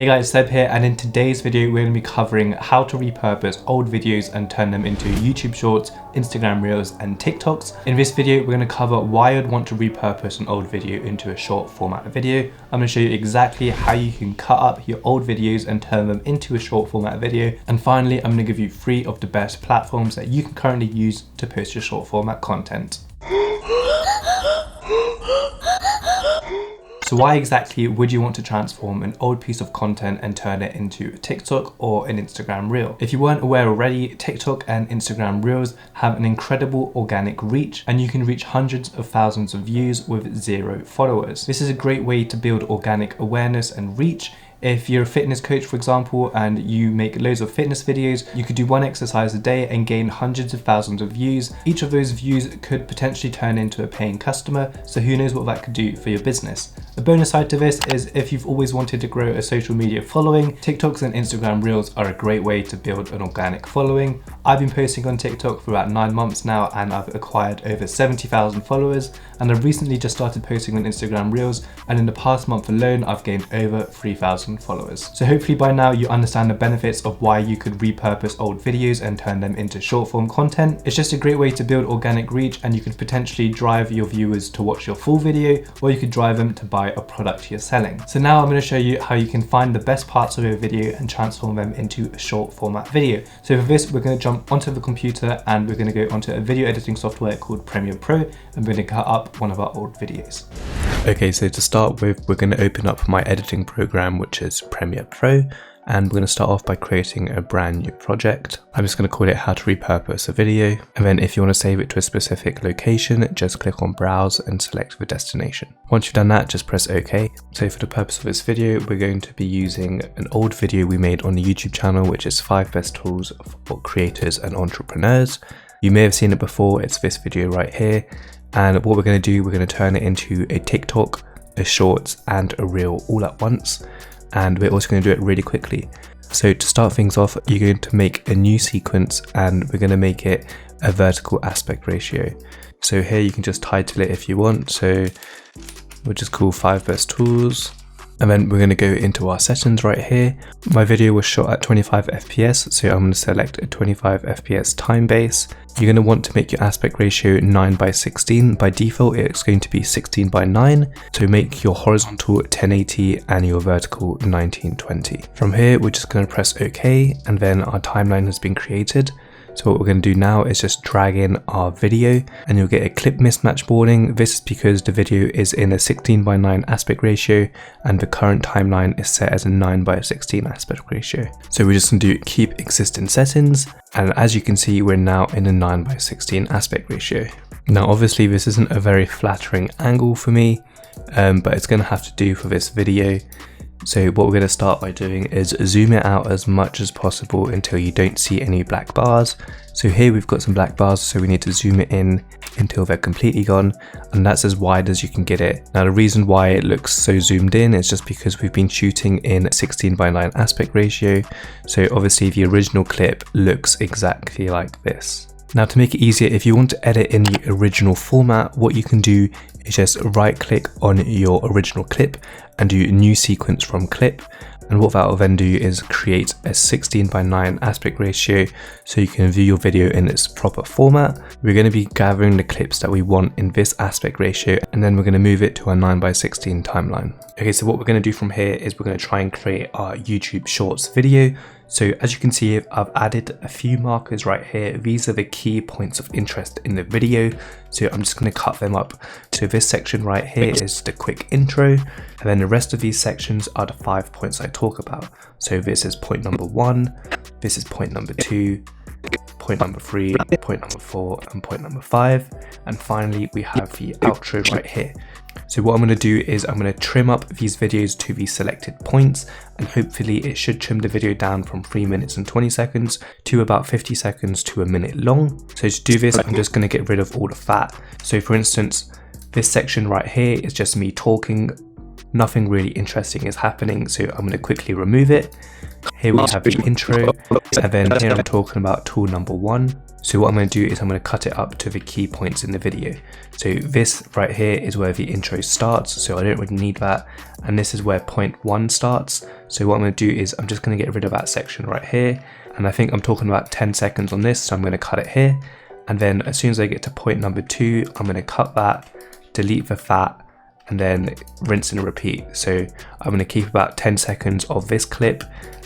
Hey guys, Seb here, and in today's video we're going to be covering how to repurpose old videos and turn them into YouTube Shorts, Instagram Reels and TikToks. In this video we're going to cover why you'd want to repurpose an old video into a short format video. I'm going to show you exactly how you can cut up your old videos and turn them into a short format video. And finally, I'm going to give you 3 of the best platforms that you can currently use to post your short format content. So why exactly would you want to transform an old piece of content and turn it into a TikTok or an Instagram Reel? If you weren't aware already, TikTok and Instagram Reels have an incredible organic reach, and you can reach hundreds of thousands of views with 0 followers. This is a great way to build organic awareness and reach. If you're a fitness coach, for example, and you make loads of fitness videos, you could do one exercise a day and gain hundreds of thousands of views. Each of those views could potentially turn into a paying customer, so who knows what that could do for your business. The bonus side to this is if you've always wanted to grow a social media following, TikToks and Instagram Reels are a great way to build an organic following. I've been posting on TikTok for about 9 months now, and I've acquired over 70,000 followers, and I've recently just started posting on Instagram Reels, and in the past month alone I've gained over 3,000 followers. So hopefully by now you understand the benefits of why you could repurpose old videos and turn them into short form content. It's just a great way to build organic reach, and you could potentially drive your viewers to watch your full video, or you could drive them to buy a product you're selling. So now I'm going to show you how you can find the best parts of your video and transform them into a short format video. So for this, we're going to jump onto the computer and we're going to go onto a video editing software called Premiere Pro, and we're going to cut up one of our old videos. Okay, so to start with, we're going to open up my editing program, which is Premiere Pro, and we're going to start off by creating a brand new project. I'm just going to call it how to repurpose a video, and then if you want to save it to a specific location, just click on browse and select the destination. Once you've done that, just press OK. So for the purpose of this video, we're going to be using an old video we made on the YouTube channel, which is 5 best tools for creators and entrepreneurs. You may have seen it before, it's this video right here. And what we're going to do, we're going to turn it into a TikTok, a Shorts and a Reel all at once. And we're also going to do it really quickly. So to start things off, you're going to make a new sequence, and we're going to make it a vertical aspect ratio. So here you can just title it if you want. So we'll just call 5 best tools. And then we're going to go into our settings right here. My video was shot at 25 FPS, so I'm going to select a 25 FPS time base. You're going to want to make your aspect ratio 9:16. By default, it's going to be 16:9. So make your horizontal 1080 and your vertical 1920. From here, we're just going to press OK, and then our timeline has been created. So what we're going to do now is just drag in our video, and you'll get a clip mismatch warning. This is because the video is in a 16:9 aspect ratio and the current timeline is set as a 9:16 aspect ratio. So we're just going to do keep existing settings, and as you can see, we're now in a 9:16 aspect ratio. Now obviously this isn't a very flattering angle for me, but it's going to have to do for this video. So what we're going to start by doing is zoom it out as much as possible until you don't see any black bars. So here we've got some black bars, so we need to zoom it in until they're completely gone, and that's as wide as you can get it. Now the reason why it looks so zoomed in is just because we've been shooting in 16:9 aspect ratio, so obviously the original clip looks exactly like this. Now to make it easier, if you want to edit in the original format, what you can do is just right click on your original clip and do new sequence from clip. And what that will then do is create a 16:9 aspect ratio, so you can view your video in its proper format. We're going to be gathering the clips that we want in this aspect ratio, and then we're going to move it to our 9:16 timeline. Okay, so what we're going to do from here is we're going to try and create our YouTube Shorts video. So as you can see, I've added a few markers right here. These are the key points of interest in the video. So I'm just going to cut them up. So this section right here is the quick intro, and then the rest of these sections are the 5 points I talk about. So this is point number 1, this is point number 2, point number 3, point number 4, and point number 5. And finally, we have the outro right here. So what I'm going to do is I'm going to trim up these videos to the selected points, and hopefully it should trim the video down from 3 minutes and 20 seconds to about 50 seconds to a minute long. So to do this, I'm just going to get rid of all the fat. So for instance, this section right here is just me talking. Nothing really interesting is happening, so I'm going to quickly remove it. Here we have the intro, and then here I'm talking about tool number 1. So what I'm going to do is I'm going to cut it up to the key points in the video. So this right here is where the intro starts, so I don't really need that. And this is where point 1 starts. So what I'm going to do is I'm just going to get rid of that section right here. And I think I'm talking about 10 seconds on this, so I'm going to cut it here. And then as soon as I get to point number 2, I'm going to cut that, delete the fat, and then rinse and repeat. So I'm going to keep about 10 seconds of this clip,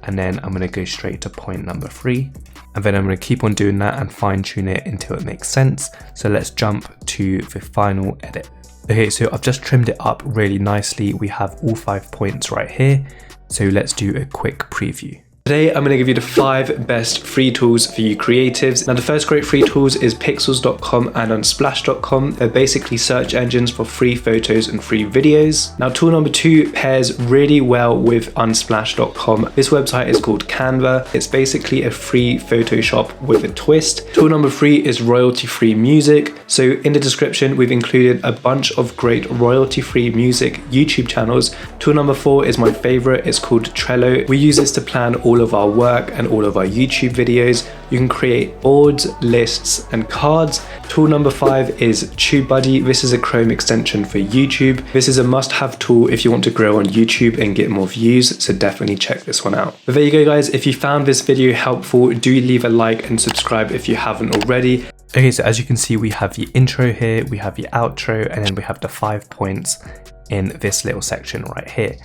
and then I'm going to go straight to point number 3. And then I'm going to keep on doing that and fine tune it until it makes sense. So let's jump to the final edit. Okay, so I've just trimmed it up really nicely. We have all 5 points right here. So let's do a quick preview. Today, I'm going to give you the 5 best free tools for you creatives. Now, the first great free tools is pixels.com and unsplash.com. They're basically search engines for free photos and free videos. Now, tool number 2 pairs really well with unsplash.com. This website is called Canva. It's basically a free Photoshop with a twist. Tool number 3 is royalty-free music. So in the description, we've included a bunch of great royalty-free music YouTube channels. Tool number 4 is my favorite. It's called Trello. We use this to plan all of our work and all of our YouTube videos. You can create boards, lists, and cards. Tool number 5 is TubeBuddy. This is a Chrome extension for YouTube. This is a must-have tool if you want to grow on YouTube and get more views, so definitely check this one out. But there you go, guys. If you found this video helpful, do leave a like and subscribe if you haven't already. Okay, so as you can see, we have the intro here, we have the outro, and then we have the 5 points in this little section right here.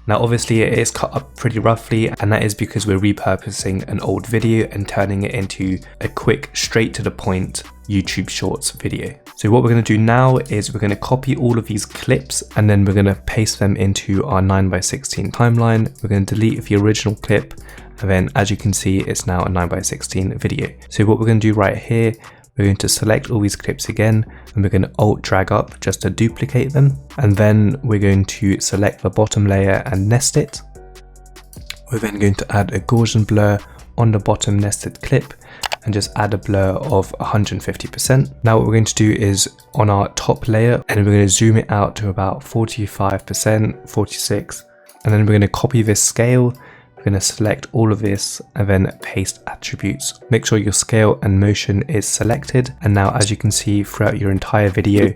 Now obviously it is cut up pretty roughly, and that is because we're repurposing an old video and turning it into a quick, straight to the point YouTube Shorts video. So what we're going to do now is we're going to copy all of these clips, and then we're going to paste them into our 9x16 timeline. We're going to delete the original clip, and then as you can see, it's now a 9x16 video. So what we're going to do right here, we're going to select all these clips again, and we're going to Alt drag up just to duplicate them. And then we're going to select the bottom layer and nest it. We're then going to add a Gaussian blur on the bottom nested clip and just add a blur of 150%. Now what we're going to do is on our top layer, and we're going to zoom it out to about 45%, 46. And then we're going to copy this scale. We're going to select all of this and then paste attributes. Make sure your scale and motion is selected. And now as you can see throughout your entire video,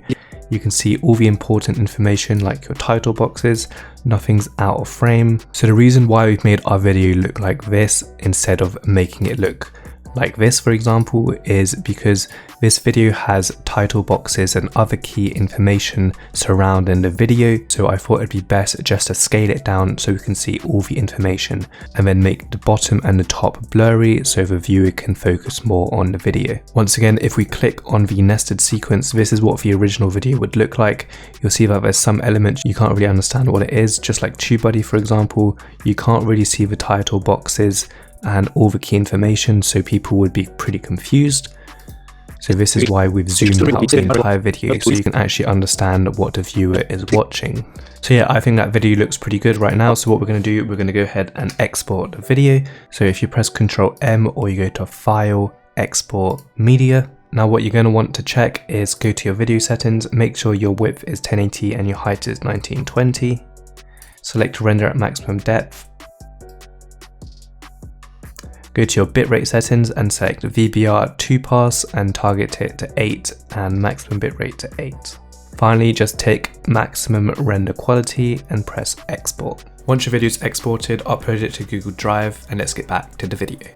you can see all the important information like your title boxes, nothing's out of frame. So the reason why we've made our video look like this instead of making it look like this, for example, is because this video has title boxes and other key information surrounding the video. So I thought it'd be best just to scale it down so we can see all the information, and then make the bottom and the top blurry so the viewer can focus more on the video. Once again, if we click on the nested sequence, this is what the original video would look like. You'll see that there's some elements you can't really understand what it is, just like TubeBuddy, for example. You can't really see the title boxes and all the key information, so people would be pretty confused. So this is why we've zoomed out the entire video so you can actually understand what the viewer is watching. So yeah, I think that video looks pretty good right now. So what we're going to do, we're going to go ahead and export the video. So if you press Ctrl M or you go to File, Export Media. Now what you're going to want to check is go to your video settings, make sure your width is 1080 and your height is 1920. Select render at maximum depth. Go to your bitrate settings and select VBR 2-pass and target it to 8 and maximum bitrate to 8. Finally, just take maximum render quality and press export. Once your video is exported, upload it to Google Drive, and let's get back to the video.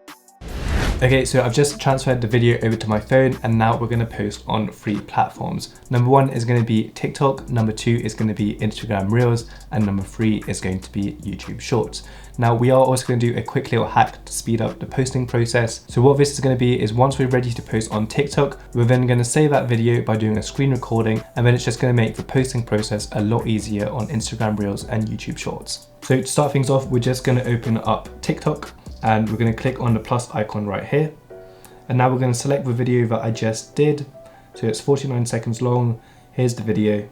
Okay, so I've just transferred the video over to my phone, and now we're going to post on 3 platforms. Number 1 is going to be TikTok, number 2 is going to be Instagram Reels, and number 3 is going to be YouTube Shorts. Now we are also going to do a quick little hack to speed up the posting process. So what this is going to be is once we're ready to post on TikTok, we're then going to save that video by doing a screen recording, and then it's just going to make the posting process a lot easier on Instagram Reels and YouTube Shorts. So to start things off, we're just going to open up TikTok, and we're going to click on the plus icon right here. And now we're going to select the video that I just did. So it's 49 seconds long. Here's the video.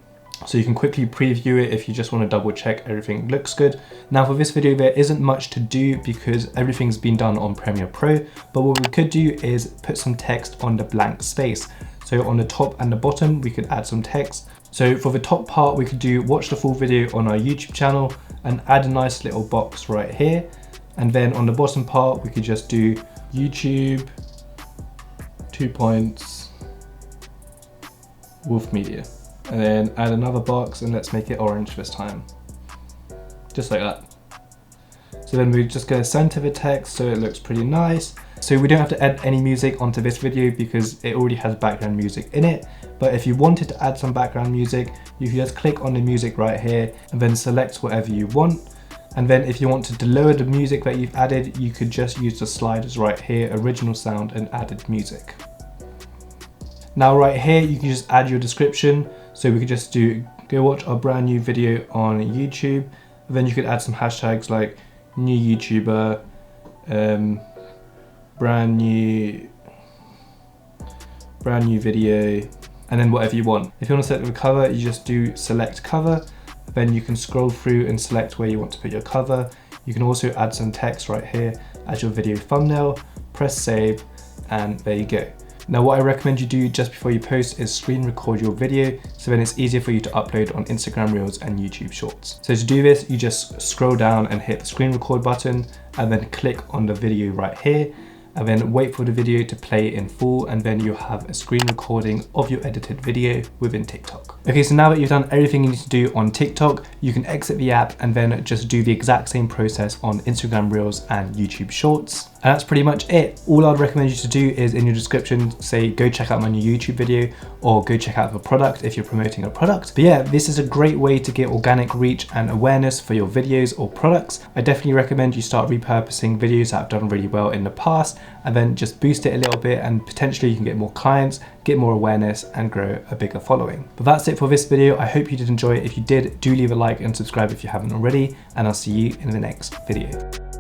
So you can quickly preview it if you just want to double check everything looks good. Now for this video, there isn't much to do because everything's been done on Premiere Pro, but what we could do is put some text on the blank space. So on the top and the bottom, we could add some text. So for the top part, we could do watch the full video on our YouTube channel and add a nice little box right here. And then on the bottom part, we could just do YouTube, 2 points, Wolf Media. And then add another box and let's make it orange this time. Just like that. So then we're just going to center the text so it looks pretty nice. So we don't have to add any music onto this video because it already has background music in it. But if you wanted to add some background music, you can just click on the music right here and then select whatever you want. And then if you wanted to lower the music that you've added, you could just use the sliders right here, original sound and added music. Now right here, you can just add your description. So we could just do, go watch our brand new video on YouTube. And then you could add some hashtags like new YouTuber, brand new video, and then whatever you want. If you want to select the cover, you just do select cover. Then you can scroll through and select where you want to put your cover. You can also add some text right here as your video thumbnail, press save, and there you go. Now what I recommend you do just before you post is screen record your video, so then it's easier for you to upload on Instagram Reels and YouTube Shorts. So to do this, you just scroll down and hit the screen record button and then click on the video right here, and then wait for the video to play in full, and then you'll have a screen recording of your edited video within TikTok. Okay, so now that you've done everything you need to do on TikTok, you can exit the app and then just do the exact same process on Instagram Reels and YouTube Shorts. And that's pretty much it. All I'd recommend you to do is in your description, say go check out my new YouTube video or go check out the product if you're promoting a product. But yeah, this is a great way to get organic reach and awareness for your videos or products. I definitely recommend you start repurposing videos that have done really well in the past and then just boost it a little bit, and potentially you can get more clients, get more awareness and grow a bigger following. But that's it for this video. I hope you did enjoy it. If you did, do leave a like and subscribe if you haven't already, and I'll see you in the next video.